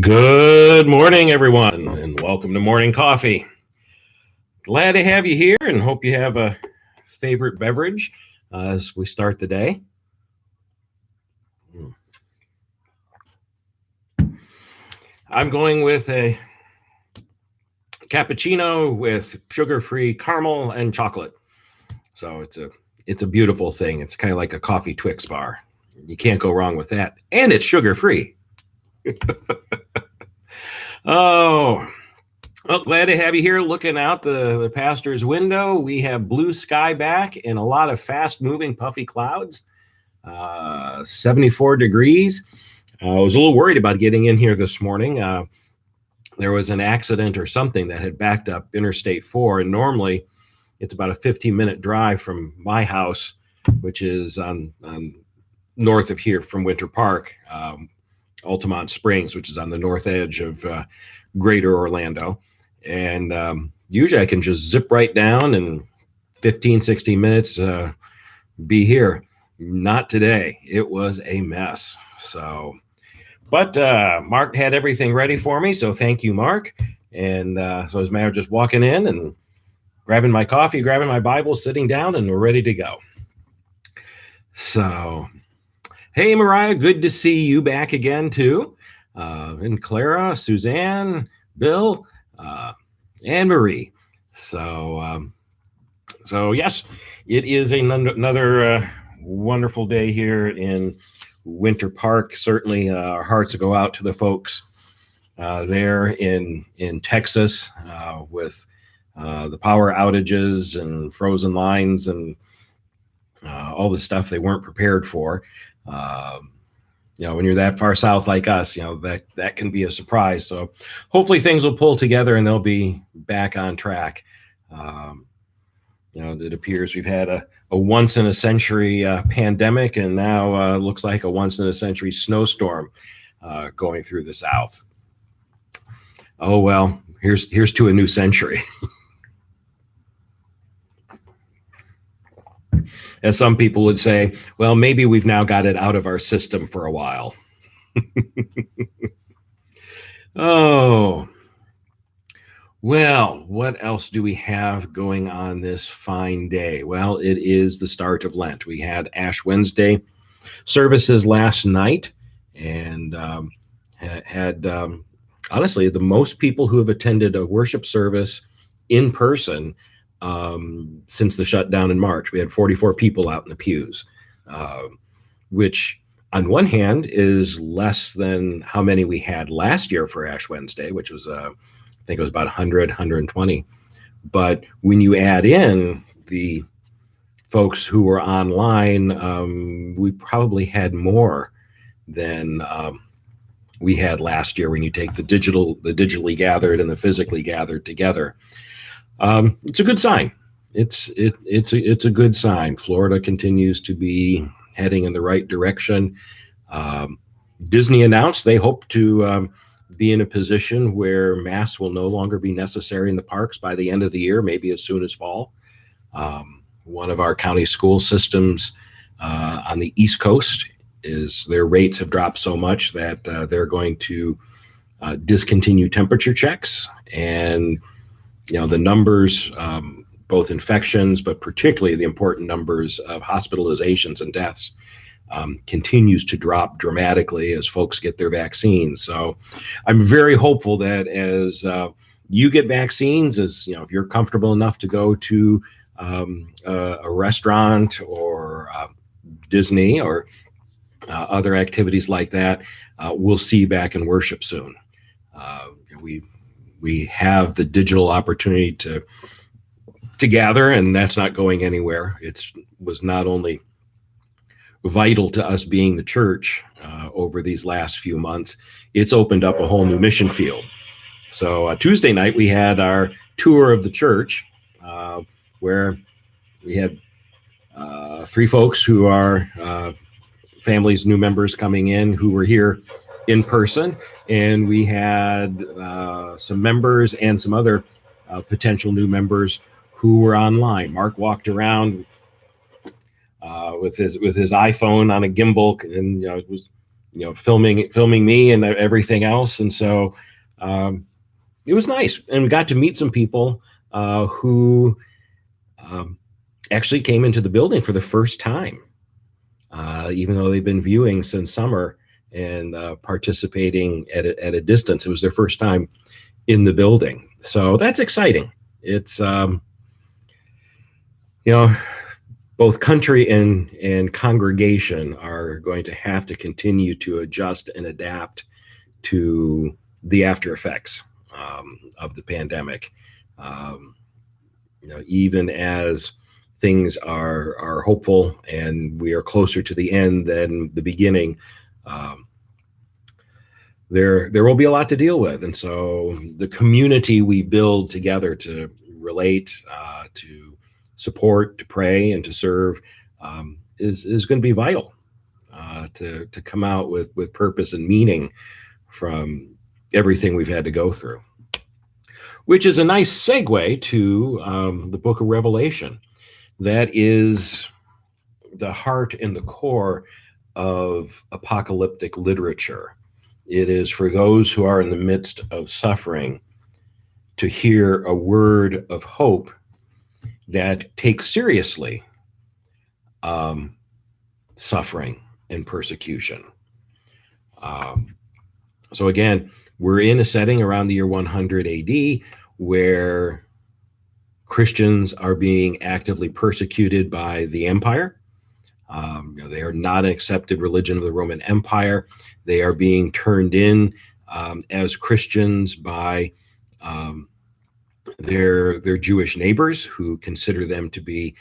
Good morning, everyone, and welcome to Morning Coffee. Glad to have you here and hope you have a favorite beverage as we start the day. I'm going with a cappuccino with sugar-free caramel and chocolate. So it's a beautiful thing. It's kind of like a coffee Twix bar. You can't go wrong with that. And it's sugar-free. Oh, well, glad to have you here looking out the pastor's window. We have blue sky back and a lot of fast-moving puffy clouds. 74 degrees. I was a little worried about getting in here this morning. There was an accident or something that had backed up Interstate 4, and normally it's about a 15-minute drive from my house, which is on north of here from Winter Park, Altamont Springs, which is on the north edge of greater Orlando. And usually I can just zip right down and 15, 16 minutes be here. Not today. It was a mess. So, but Mark had everything ready for me. So thank you, Mark. And so it was a matter of just walking in and grabbing my coffee, grabbing my Bible, sitting down, and we're ready to go. So, hey, Mariah, good to see you back again, too. And Clara, Suzanne, Bill, and Marie. So yes, it is another wonderful day here in Winter Park. Certainly, our hearts go out to the folks there in Texas with the power outages and frozen lines and all the stuff they weren't prepared for. When you're that far south like us, that can be a surprise. So hopefully things will pull together and they'll be back on track. It appears we've had a once in a century pandemic, and now looks like a once in a century snowstorm going through the South. Oh, well, here's to a new century. As some people would say, well, maybe we've now got it out of our system for a while. Oh, well, what else do we have going on this fine day? Well, it is the start of Lent. We had Ash Wednesday services last night and had honestly, the most people who have attended a worship service in person since the shutdown in March. We had 44 people out in the pews, which on one hand is less than how many we had last year for Ash Wednesday, which was, I think it was about 100, 120. But when you add in the folks who were online, we probably had more than we had last year when you take the digitally gathered and the physically gathered together. It's a good sign. It's a good sign. Florida continues to be heading in the right direction. Disney announced they hope to be in a position where masks will no longer be necessary in the parks by the end of the year, maybe as soon as fall. One of our county school systems on the East Coast is their rates have dropped so much that they're going to discontinue temperature checks, and the numbers, both infections, but particularly the important numbers of hospitalizations and deaths continues to drop dramatically as folks get their vaccines. So I'm very hopeful that as you get vaccines, as if you're comfortable enough to go to a restaurant or Disney or other activities like that, we'll see you back in worship soon. We have the digital opportunity to gather, and that's not going anywhere. It was not only vital to us being the church over these last few months, it's opened up a whole new mission field. So Tuesday night, we had our tour of the church where we had 3 folks who are families, new members coming in who were here in person, and we had some members and some other potential new members who were online. Mark walked around with his iPhone on a gimbal, and it was filming me and everything else. And so it was nice, and we got to meet some people who actually came into the building for the first time, even though they've been viewing since summer and participating at a distance. It was their first time in the building, so that's exciting. It's both country and congregation are going to have to continue to adjust and adapt to the after effects of the pandemic. Even as things are hopeful and we are closer to the end than the beginning, there will be a lot to deal with. And so the community we build together to relate, to support, to pray, and to serve is going to be vital to come out with purpose and meaning from everything we've had to go through. Which is a nice segue to the book of Revelation. That is the heart and the core of apocalyptic literature. It is for those who are in the midst of suffering to hear a word of hope that takes seriously suffering and persecution. So again, we're in a setting around the year 100 AD where Christians are being actively persecuted by the empire. They are not an accepted religion of the Roman Empire. They are being turned in as Christians by their Jewish neighbors, who consider them to be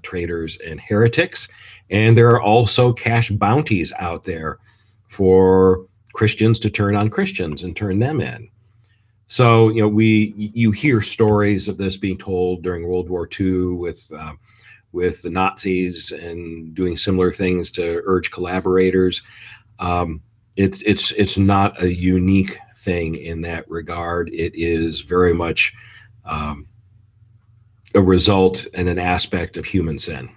traitors and heretics. And there are also cash bounties out there for Christians to turn on Christians and turn them in. So you hear stories of this being told during World War II with the Nazis and doing similar things to urge collaborators. It's not a unique thing in that regard. It is very much a result and an aspect of human sin.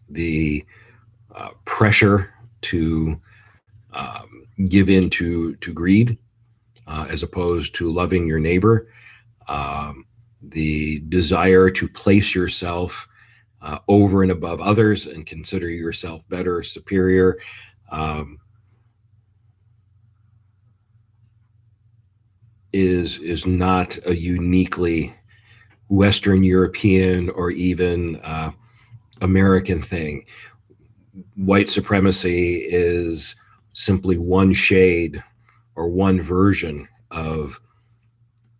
The pressure to give in to greed as opposed to loving your neighbor, the desire to place yourself over and above others and consider yourself better, superior, is not a uniquely Western European or even American thing. White supremacy is simply one shade or one version of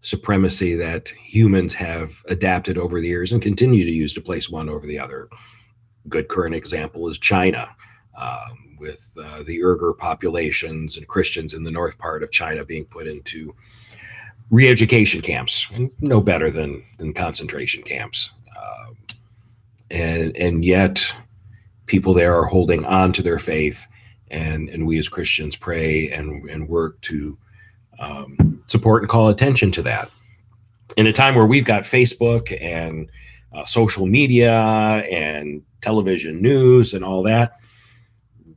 supremacy that humans have adapted over the years and continue to use to place one over the other. Good current example is China, with the Uyghur populations and Christians in the north part of China being put into re-education camps, and no better than concentration camps. And yet people there are holding on to their faith, and we as Christians pray and work to support and call attention to that. In a time where we've got Facebook and social media and television news and all that,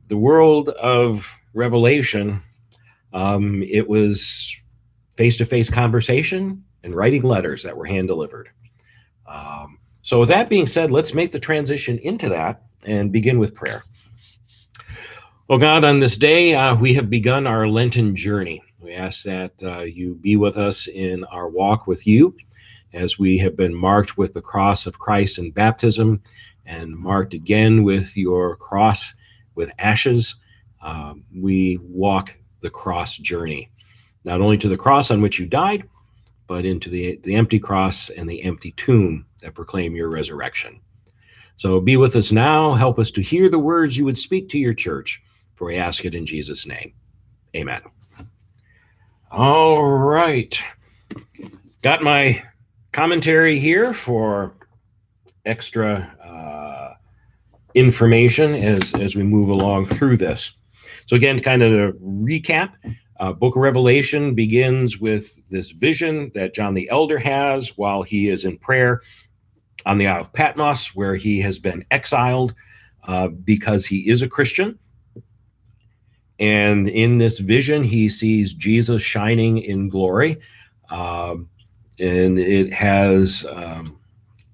the world of Revelation, it was face-to-face conversation and writing letters that were hand-delivered. So with that being said, let's make the transition into that and begin with prayer. Well, God, on this day, we have begun our Lenten journey. We ask that you be with us in our walk with you, as we have been marked with the cross of Christ in baptism and marked again with your cross with ashes. We walk the cross journey, not only to the cross on which you died, but into the empty cross and the empty tomb that proclaim your resurrection. So be with us now. Help us to hear the words you would speak to your church, for we ask it in Jesus' name. Amen. All right. Got my commentary here for extra information as we move along through this. So again, kind of a recap, Book of Revelation begins with this vision that John the Elder has while he is in prayer on the Isle of Patmos, where he has been exiled because he is a Christian. And in this vision, he sees Jesus shining in glory. Um, and it has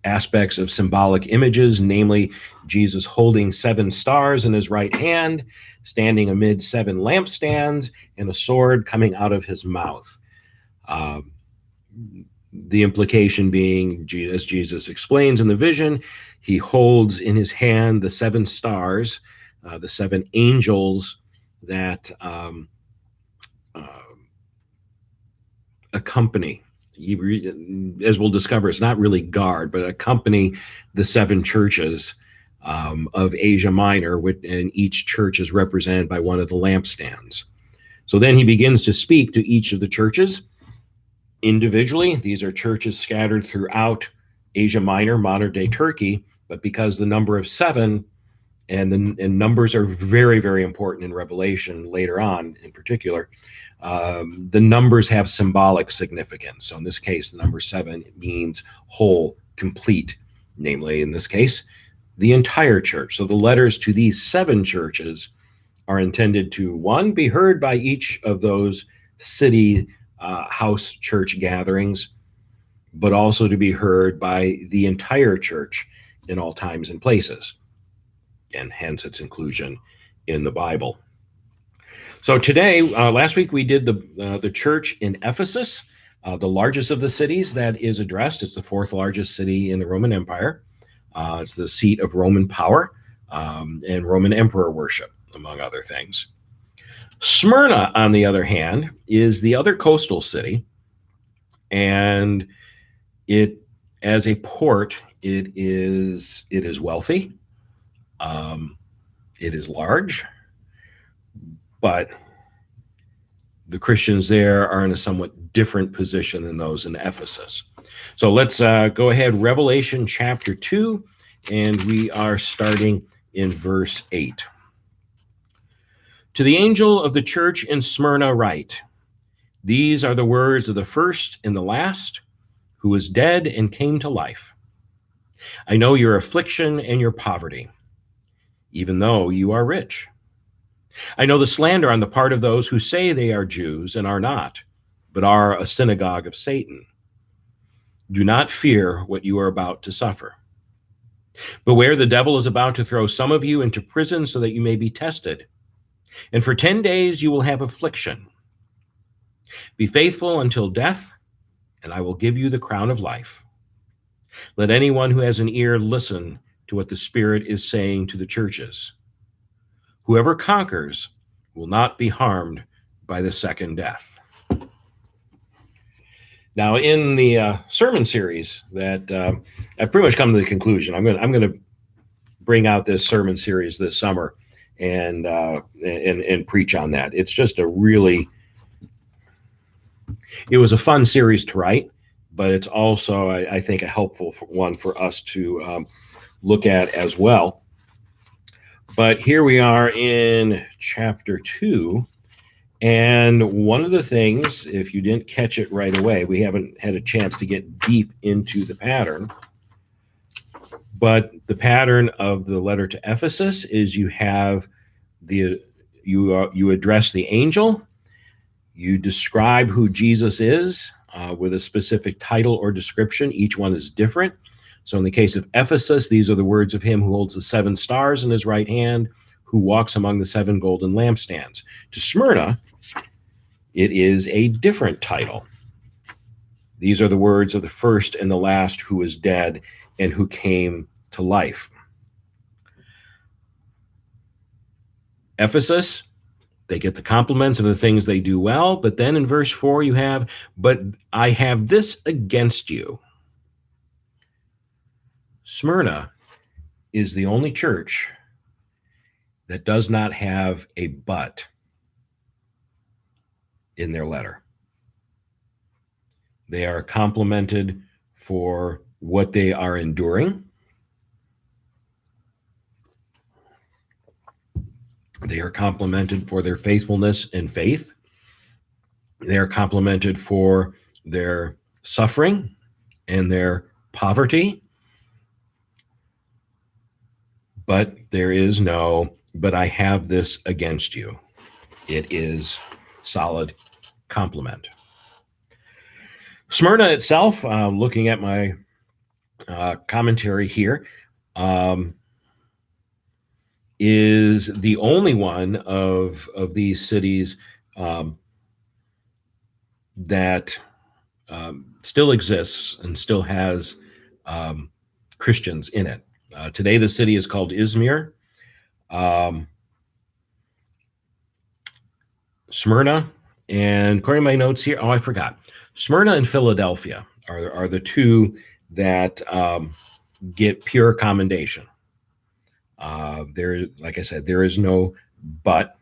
aspects of symbolic images, namely Jesus holding 7 stars in his right hand, standing amid 7 lampstands, and a sword coming out of his mouth. The implication being, as Jesus explains in the vision, he holds in his hand the 7 stars, the 7 angels that uh, accompany. As we'll discover, it's not really guard, but accompany the 7 churches of Asia Minor, and each church is represented by one of the lampstands. So then he begins to speak to each of the churches individually. These are churches scattered throughout Asia Minor, modern-day Turkey, but because the number of 7 and numbers are very, very important in Revelation later on in particular, the numbers have symbolic significance. So in this case, the number 7 means whole, complete, namely in this case, the entire church. So the letters to these 7 churches are intended to, 1, be heard by each of those city house church gatherings, but also to be heard by the entire church in all times and places, and hence its inclusion in the Bible. So today, last week we did the church in Ephesus, the largest of the cities that is addressed. It's the 4th largest city in the Roman Empire. It's the seat of Roman power and Roman emperor worship, among other things. Smyrna, on the other hand, is the other coastal city, and it, as a port, it is wealthy. It is large, but the Christians there are in a somewhat different position than those in Ephesus. So let's go ahead, Revelation chapter 2, and we are starting in verse 8. To the angel of the church in Smyrna write, these are the words of the first and the last, who was dead and came to life. I know your affliction and your poverty, even though you are rich. I know the slander on the part of those who say they are Jews and are not, but are a synagogue of Satan. Do not fear what you are about to suffer. Beware, the devil is about to throw some of you into prison so that you may be tested. And for 10 days you will have affliction. Be faithful until death, and I will give you the crown of life. Let anyone who has an ear listen to what the Spirit is saying to the churches. Whoever conquers will not be harmed by the second death. Now, in the sermon series that I've pretty much come to the conclusion, I'm going to bring out this sermon series this summer and preach on that. It's just it was a fun series to write, but it's also, I think, a helpful one for us to look at as well. But here we are in chapter 2, and one of the things, if you didn't catch it right away, we haven't had a chance to get deep into the pattern, but the pattern of the letter to Ephesus is you have you address the angel, you describe who Jesus is with a specific title or description. Each one is different. So in the case of Ephesus, these are the words of him who holds the 7 stars in his right hand, who walks among the 7 golden lampstands. To Smyrna, it is a different title. These are the words of the first and the last, who is dead and who came to life. Ephesus, they get the compliments of the things they do well, but then in verse 4 you have, but I have this against you. Smyrna is the only church that does not have a but in their letter. They are complimented for what they are enduring. They are complimented for their faithfulness and faith. They are complimented for their suffering and their poverty. But there is no, but I have this against you. it is solid complement. Smyrna itself, looking at my commentary here, is the only one of these cities that still exists and still has Christians in it. Today, the city is called Izmir. Smyrna, and according to my notes here, I forgot. Smyrna and Philadelphia are the two that get pure commendation. There, like I said, there is no but.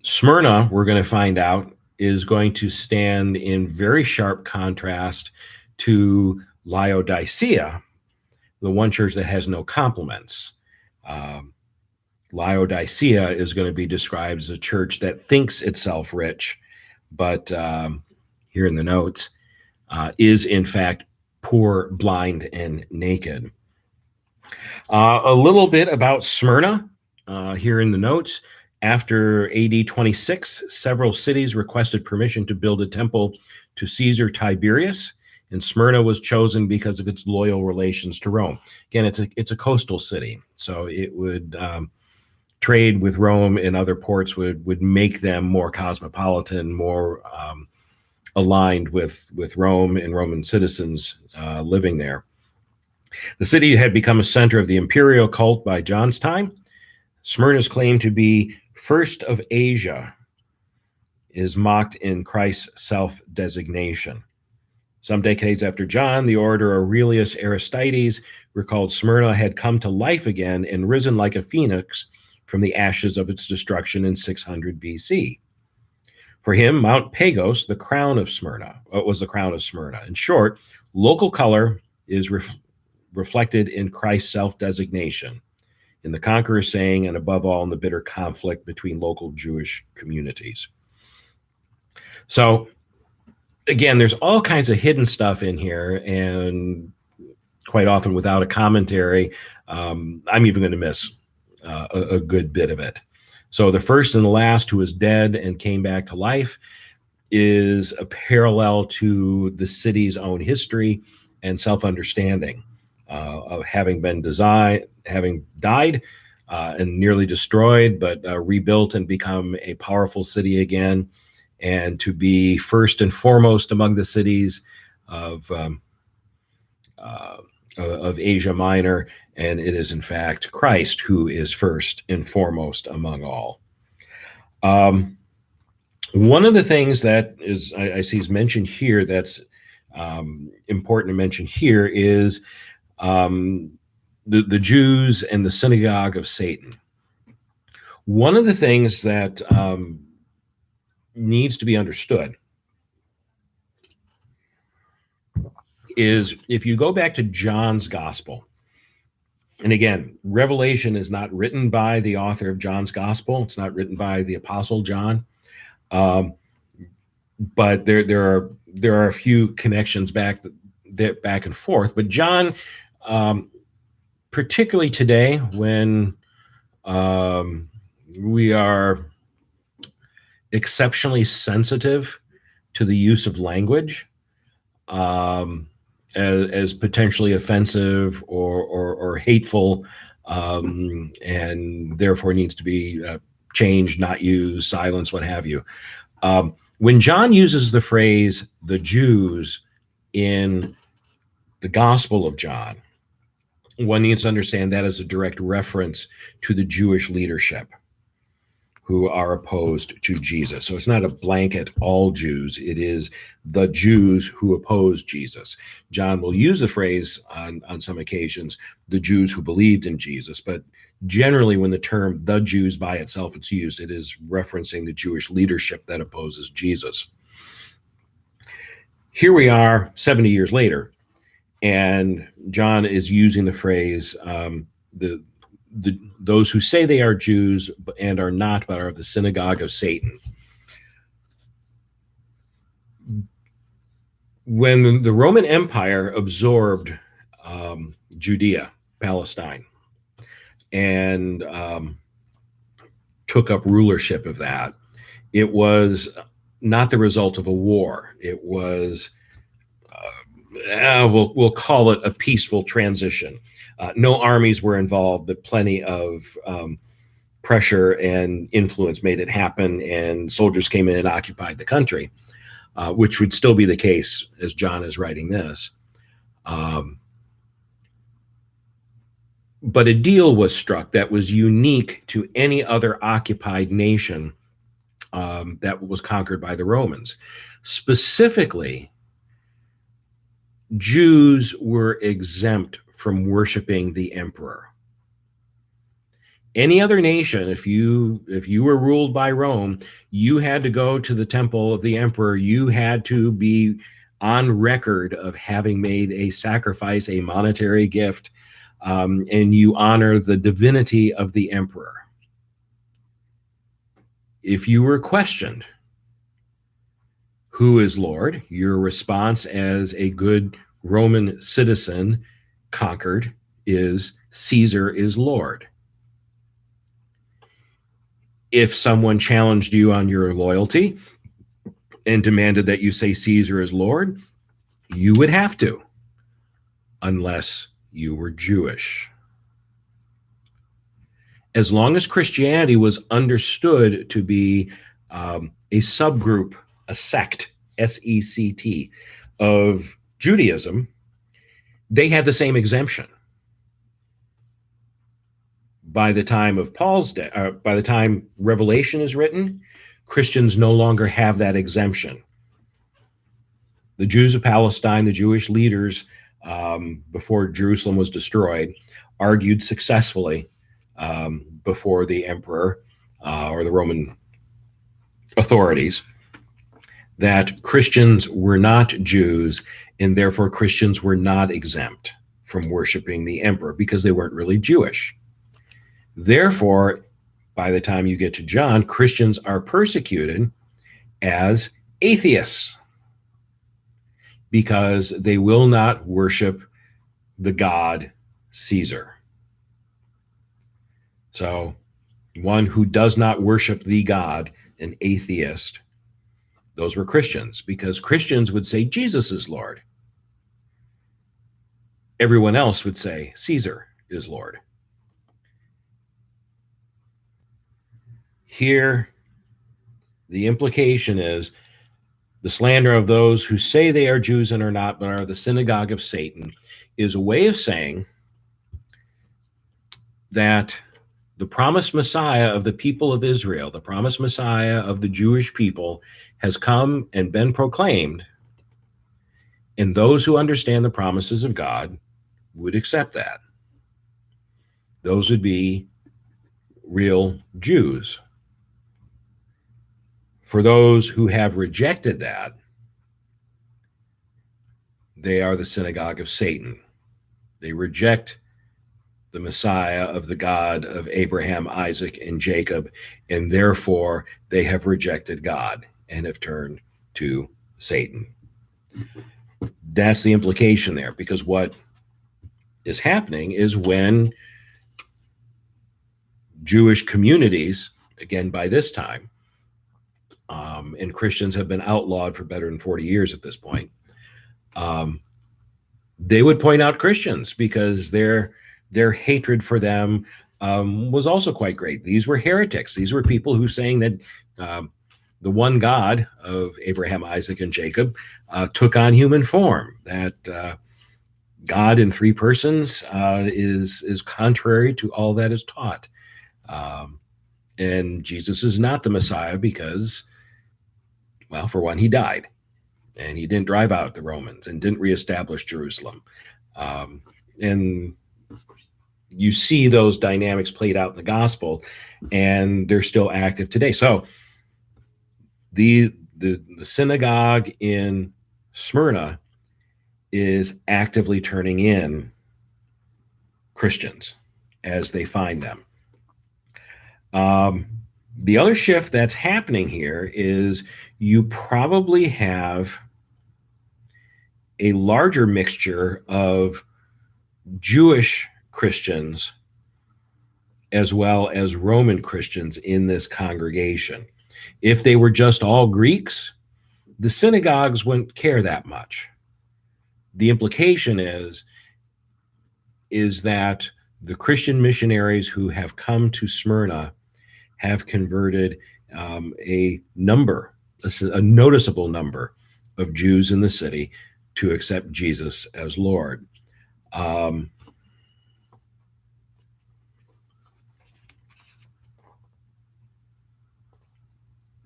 Smyrna, we're going to find out, is going to stand in very sharp contrast to Laodicea, the one church that has no compliments. Laodicea is going to be described as a church that thinks itself rich, but here in the notes, is in fact poor, blind, and naked. A little bit about Smyrna here in the notes. After AD 26, several cities requested permission to build a temple to Caesar Tiberius, and Smyrna was chosen because of its loyal relations to Rome. Again, it's a coastal city, so it would trade with Rome and other ports would make them more cosmopolitan, more aligned with Rome and Roman citizens living there. The city had become a center of the imperial cult by John's time. Smyrna's claim to be first of Asia is mocked in Christ's self-designation. Some decades after John, the orator Aurelius Aristides recalled Smyrna had come to life again and risen like a phoenix from the ashes of its destruction in 600 BC. For him, Mount Pagos, the crown of Smyrna, was the crown of Smyrna. In short, local color is reflected in Christ's self-designation, in the conqueror's saying, and above all, in the bitter conflict between local Jewish communities. So, again, there's all kinds of hidden stuff in here, and quite often without a commentary, I'm even going to miss a good bit of it. So the first and the last, who is dead and came back to life, is a parallel to the city's own history and self-understanding of having been having died and nearly destroyed, but rebuilt and become a powerful city again, and to be first and foremost among the cities of Asia Minor, and it is in fact Christ who is first and foremost among all. One of the things that is I see is mentioned here that's important to mention here is the Jews and the synagogue of Satan. One of the things that needs to be understood is if you go back to John's gospel, and again, Revelation is not written by the author of John's gospel. It's not written by the Apostle John. But there are a few connections back and forth. But John, particularly today, when we are exceptionally sensitive to the use of language as potentially offensive or hateful, and therefore needs to be changed, not used, silenced, what have you. When John uses the phrase "the Jews" in the Gospel of John, one needs to understand that as a direct reference to the Jewish leadership who are opposed to Jesus. So it's not a blanket all Jews. It is the Jews who oppose Jesus. John will use the phrase on some occasions, the Jews who believed in Jesus, but generally when the term the Jews by itself is used, it is referencing the Jewish leadership that opposes Jesus. Here we are 70 years later, and John is using the phrase, those who say they are Jews and are not, but are of the synagogue of Satan. When the Roman Empire absorbed Judea, Palestine, and took up rulership of that. It was not the result of a war. It was, we'll call it a peaceful transition. No armies were involved, but plenty of pressure and influence made it happen, and soldiers came in and occupied the country, which would still be the case as John is writing this. But a deal was struck that was unique to any other occupied nation that was conquered by the Romans. Specifically, Jews were exempt from worshiping the emperor. Any other nation, if you were ruled by Rome, you had to go to the temple of the emperor. You had to be on record of having made a sacrifice, a monetary gift, and you honor the divinity of the emperor. If you were questioned, who is Lord? Your response as a good Roman citizen conquered is Caesar is Lord. If someone challenged you on your loyalty and demanded that you say Caesar is Lord, you would have to, unless you were Jewish. As long as Christianity was understood to be a subgroup, a sect, S-E-C-T, of Judaism, they had the same exemption. By the time of Paul's day, by the time Revelation is written, Christians no longer have that exemption. The Jews of Palestine, the Jewish leaders, before Jerusalem was destroyed, argued successfully before the emperor or the Roman authorities that Christians were not Jews, and therefore Christians were not exempt from worshiping the emperor because they weren't really Jewish. Therefore, by the time you get to John, Christians are persecuted as atheists because they will not worship the god Caesar. So, one who does not worship the god, an atheist, those were Christians, because Christians would say Jesus is Lord. Everyone else would say Caesar is Lord. Here, the implication is the slander of those who say they are Jews and are not, but are the synagogue of Satan, is a way of saying that the promised Messiah of the people of Israel, the promised Messiah of the Jewish people, has come and been proclaimed, and those who understand the promises of God would accept that. Those would be real Jews. For those who have rejected that, they are the synagogue of Satan. They reject the Messiah of the God of Abraham, Isaac, and Jacob, and therefore they have rejected God and have turned to Satan. That's the implication there, because what is happening is when Jewish communities, again by this time, and Christians have been outlawed for better than 40 years at this point, they would point out Christians because their hatred for them was also quite great. These were heretics. These were people who saying that the one God of Abraham, Isaac, and Jacob took on human form, that God in three persons is contrary to all that is taught. And Jesus is not the Messiah because, well, for one, he died, and he didn't drive out the Romans and didn't reestablish Jerusalem. And you see those dynamics played out in the gospel, and they're still active today. So the synagogue in Smyrna is actively turning in Christians as they find them. The other shift that's happening here is you probably have a larger mixture of Jewish Christians as well as Roman Christians in this congregation. If they were just all Greeks, the synagogues wouldn't care that much. The implication is that the Christian missionaries who have come to Smyrna have converted a noticeable number of Jews in the city to accept Jesus as Lord.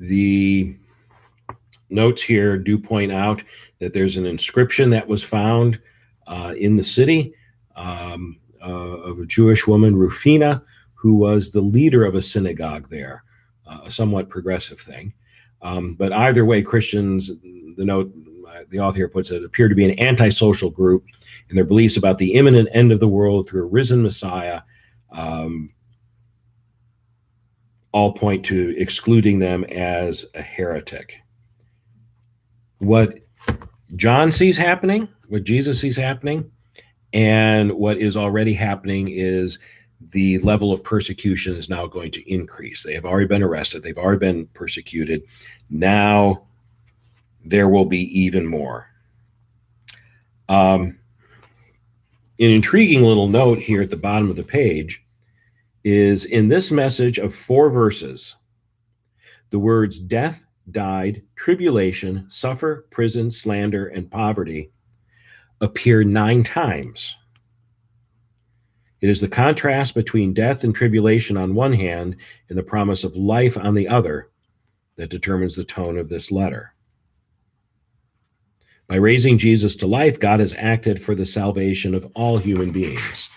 The notes here do point out that there's an inscription that was found in the city of a Jewish woman, Rufina, who was the leader of a synagogue there, a somewhat progressive thing. But either way, Christians, the author here puts it, appear to be an antisocial group in their beliefs about the imminent end of the world through a risen Messiah. All point to excluding them as a heretic. What John sees happening, what Jesus sees happening, and what is already happening is the level of persecution is now going to increase. They have already been arrested. They've already been persecuted. Now there will be even more. An intriguing little note here at the bottom of the page is in this message of 4 verses, the words death, died, tribulation, suffer, prison, slander, and poverty appear 9 times. It is the contrast between death and tribulation on one hand and the promise of life on the other that determines the tone of this letter. By raising Jesus to life, God has acted for the salvation of all human beings.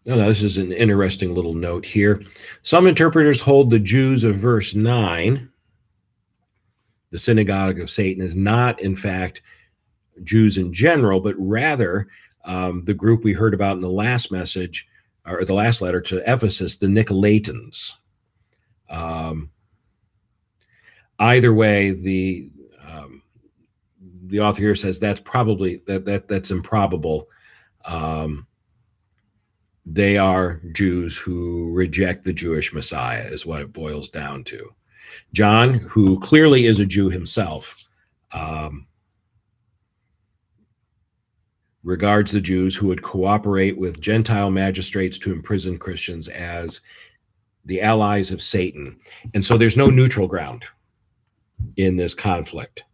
Now, this is an interesting little note here. Some interpreters hold the Jews of verse 9, the synagogue of Satan, is not, in fact, Jews in general, but rather the group we heard about in the last message, or the last letter to Ephesus, the Nicolaitans. Either way, the author here says that's probably that's improbable. They are Jews who reject the Jewish Messiah, is what it boils down to. John, who clearly is a Jew himself, regards the Jews who would cooperate with Gentile magistrates to imprison Christians as the allies of Satan. And so there's no neutral ground in this conflict.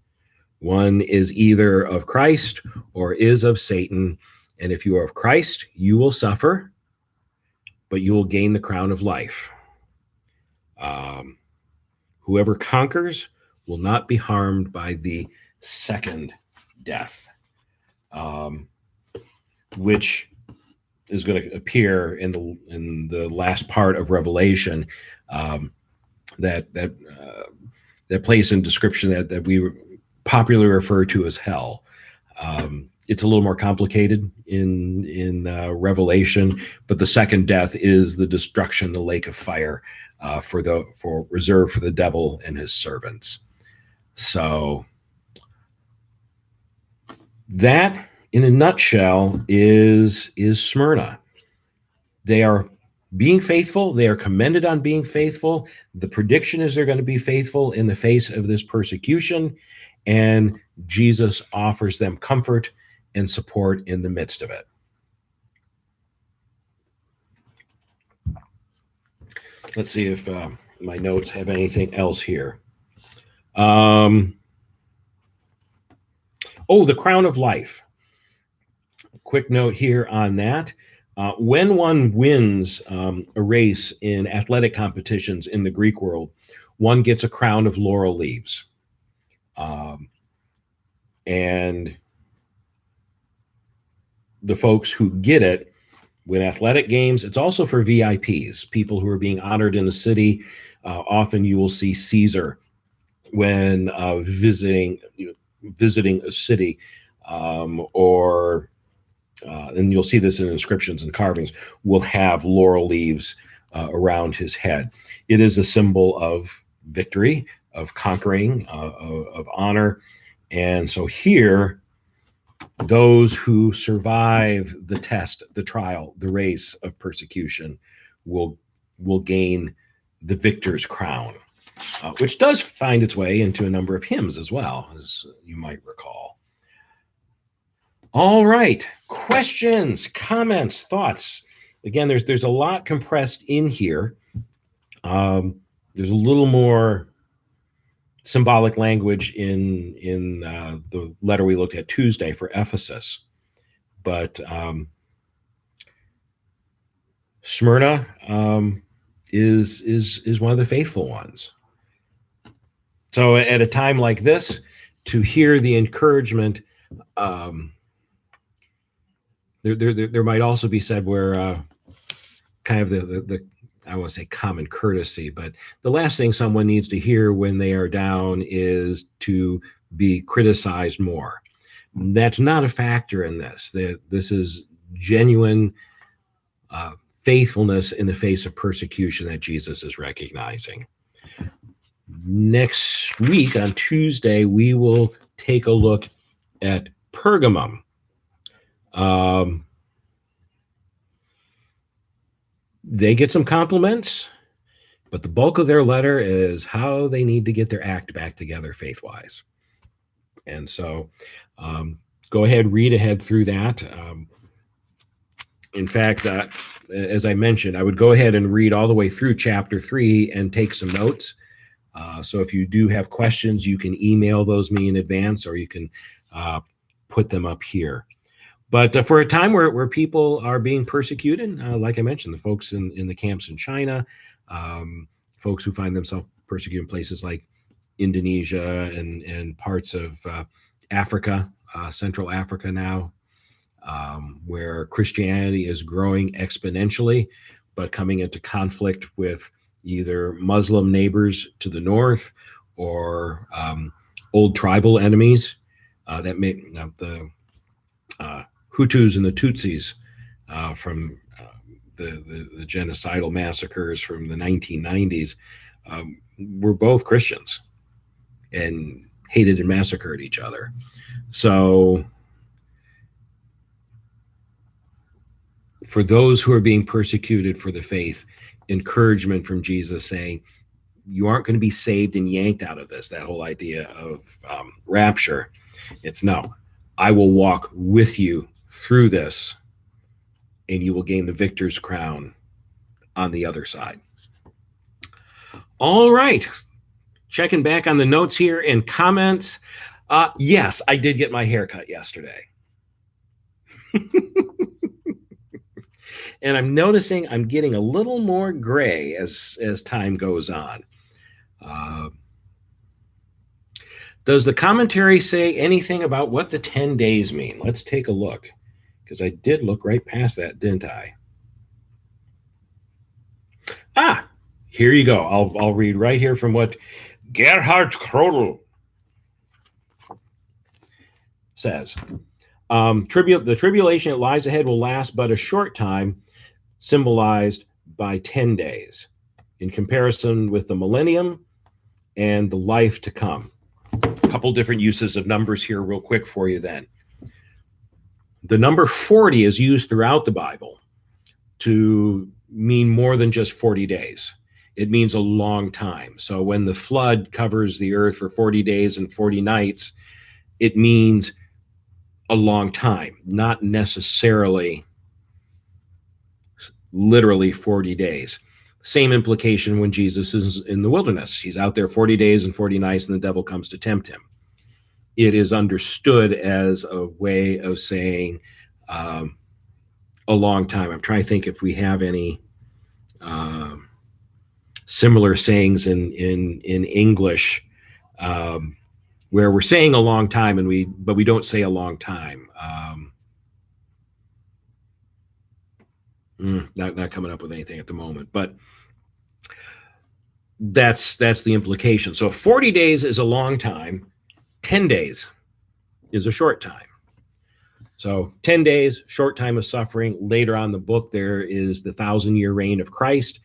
One is either of Christ or is of Satan. And if you are of Christ, you will suffer, but you will gain the crown of life. Whoever conquers will not be harmed by the second death, which is going to appear in the last part of Revelation. That place in description that we popularly refer to as hell. It's a little more complicated in Revelation, but the second death is the destruction, the lake of fire, for reserved for the devil and his servants. So that, in a nutshell, is Smyrna. They are being faithful. They are commended on being faithful. The prediction is they're going to be faithful in the face of this persecution, and Jesus offers them comfort and support in the midst of it. Let's see if my notes have anything else here. The crown of life. Quick note here on that. When one wins a race in athletic competitions in the Greek world, one gets a crown of laurel leaves. And the folks who get it win athletic games. It's also for VIPs, people who are being honored in the city. Often you will see Caesar when visiting a city, and you'll see this in inscriptions and carvings, will have laurel leaves around his head. It is a symbol of victory, of conquering, of honor. And so here, those who survive the test, the trial, the race of persecution will gain the victor's crown, which does find its way into a number of hymns as well, as you might recall. All right, questions, comments, thoughts. Again, there's a lot compressed in here. There's a little more symbolic language in the letter we looked at Tuesday for Ephesus, but Smyrna is one of the faithful ones. So at a time like this, to hear the encouragement, there might also be said where kind of the I won't say common courtesy, but the last thing someone needs to hear when they are down is to be criticized more. That's not a factor in this. This is genuine faithfulness in the face of persecution that Jesus is recognizing. Next week on Tuesday, we will take a look at Pergamum. They get some compliments, but the bulk of their letter is how they need to get their act back together faith-wise. And so go ahead, read ahead through that. In fact, as I mentioned, I would go ahead and read all the way through chapter 3 and take some notes. So if you do have questions, you can email those me in advance, or you can put them up here. But for a time where people are being persecuted, like I mentioned, the folks in the camps in China, folks who find themselves persecuted in places like Indonesia and parts of Africa, Central Africa now, where Christianity is growing exponentially, but coming into conflict with either Muslim neighbors to the north or old tribal enemies that may the Hutus and the Tutsis from the genocidal massacres from the 1990s were both Christians and hated and massacred each other. So for those who are being persecuted for the faith, encouragement from Jesus saying, you aren't going to be saved and yanked out of this, that whole idea of rapture. It's no, I will walk with you through this, and you will gain the victor's crown on the other side. All right. Checking back on the notes here and comments. Yes, I did get my hair cut yesterday. And I'm noticing I'm getting a little more gray as time goes on. Does the commentary say anything about what the 10 days mean? Let's take a look, because I did look right past that, didn't I? Here you go. I'll read right here from what Gerhard Krodel says. The tribulation that lies ahead will last but a short time, symbolized by 10 days, in comparison with the millennium and the life to come. A couple different uses of numbers here real quick for you then. The number 40 is used throughout the Bible to mean more than just 40 days. It means a long time. So when the flood covers the earth for 40 days and 40 nights, it means a long time, not necessarily literally 40 days. Same implication when Jesus is in the wilderness. He's out there 40 days and 40 nights, and the devil comes to tempt him. It is understood as a way of saying a long time. I'm trying to think if we have any similar sayings in English where we're saying a long time but we don't say a long time. Not coming up with anything at the moment, but that's the implication. So 40 days is a long time, 10 days is a short time. So 10 days, short time of suffering. Later on in the book, there is the 1,000-year reign of Christ.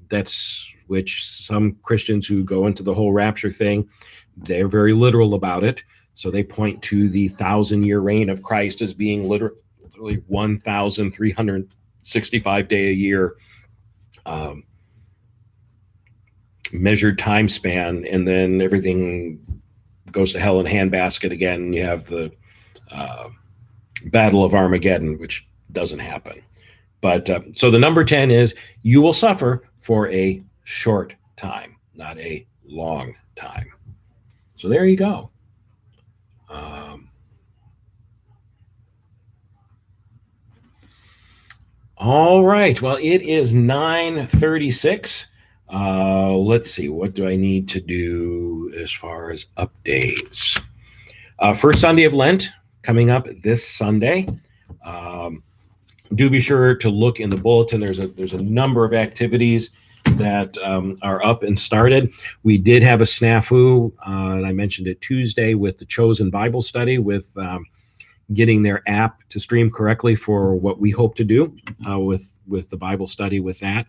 That's which some Christians who go into the whole rapture thing, they're very literal about it. So they point to the 1,000-year reign of Christ as being literally 1,365 day a year measured time span, and then everything goes to hell in a handbasket again. You have the Battle of Armageddon, which doesn't happen. But so the number 10 is you will suffer for a short time, not a long time. So there you go. All right. Well, it is 9:36. Let's see. What do I need to do as far as updates? First Sunday of Lent coming up this Sunday. Do be sure to look in the bulletin. There's a number of activities that are up and started. We did have a snafu, and I mentioned it Tuesday with the Chosen Bible Study with getting their app to stream correctly for what we hope to do with the Bible study with that.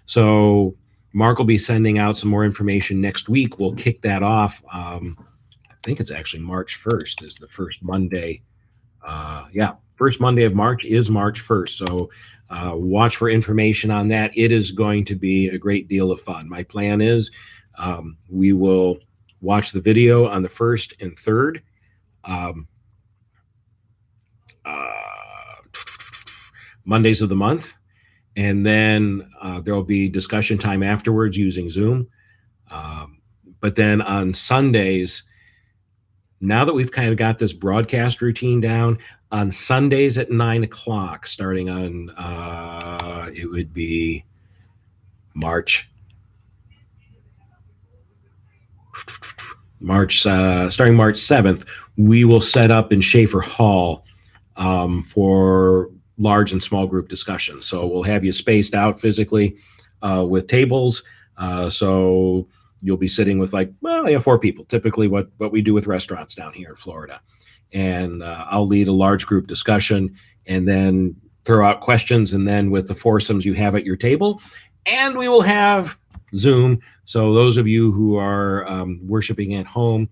So Mark will be sending out some more information next week. We'll kick that off. I think it's actually March 1st is the first Monday. First Monday of March is March 1st. So watch for information on that. It is going to be a great deal of fun. My plan is we will watch the video on the 1st and 3rd. Mondays of the month, and then there'll be discussion time afterwards using Zoom. But then on Sundays, now that we've kind of got this broadcast routine down, on Sundays at 9 o'clock, starting on, it would be starting March 7th, we will set up in Schaefer Hall for large and small group discussions. So we'll have you spaced out physically with tables. So you'll be sitting with 4 people, typically what we do with restaurants down here in Florida. And I'll lead a large group discussion and then throw out questions. And then with the foursomes you have at your table, and we will have Zoom. So those of you who are worshiping at home,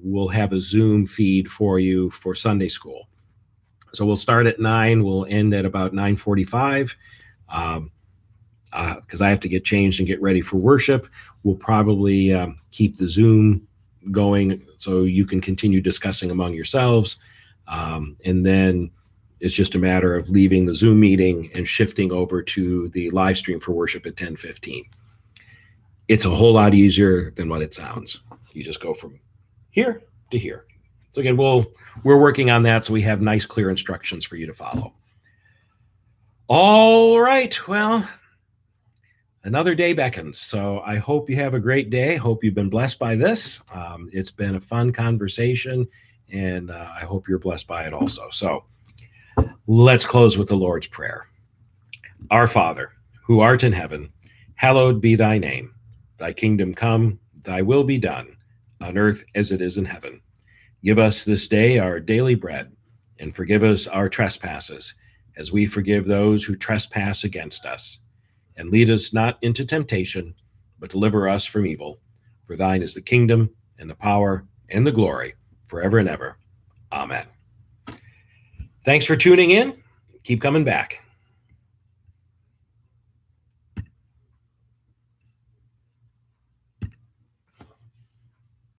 we'll have a Zoom feed for you for Sunday school. So we'll start at 9. We'll end at about 9:45 because I have to get changed and get ready for worship. We'll probably keep the Zoom going so you can continue discussing among yourselves. And then it's just a matter of leaving the Zoom meeting and shifting over to the live stream for worship at 10:15. It's a whole lot easier than what it sounds. You just go from here to here. So again, we're working on that so we have nice, clear instructions for you to follow. All right. Well, another day beckons. So I hope you have a great day. Hope you've been blessed by this. It's been a fun conversation, and I hope you're blessed by it also. So let's close with the Lord's Prayer. Our Father, who art in heaven, hallowed be thy name. Thy kingdom come, thy will be done, on earth as it is in heaven. Give us this day our daily bread, and forgive us our trespasses, as we forgive those who trespass against us. And lead us not into temptation, but deliver us from evil. For thine is the kingdom, and the power, and the glory, forever and ever. Amen. Thanks for tuning in. Keep coming back.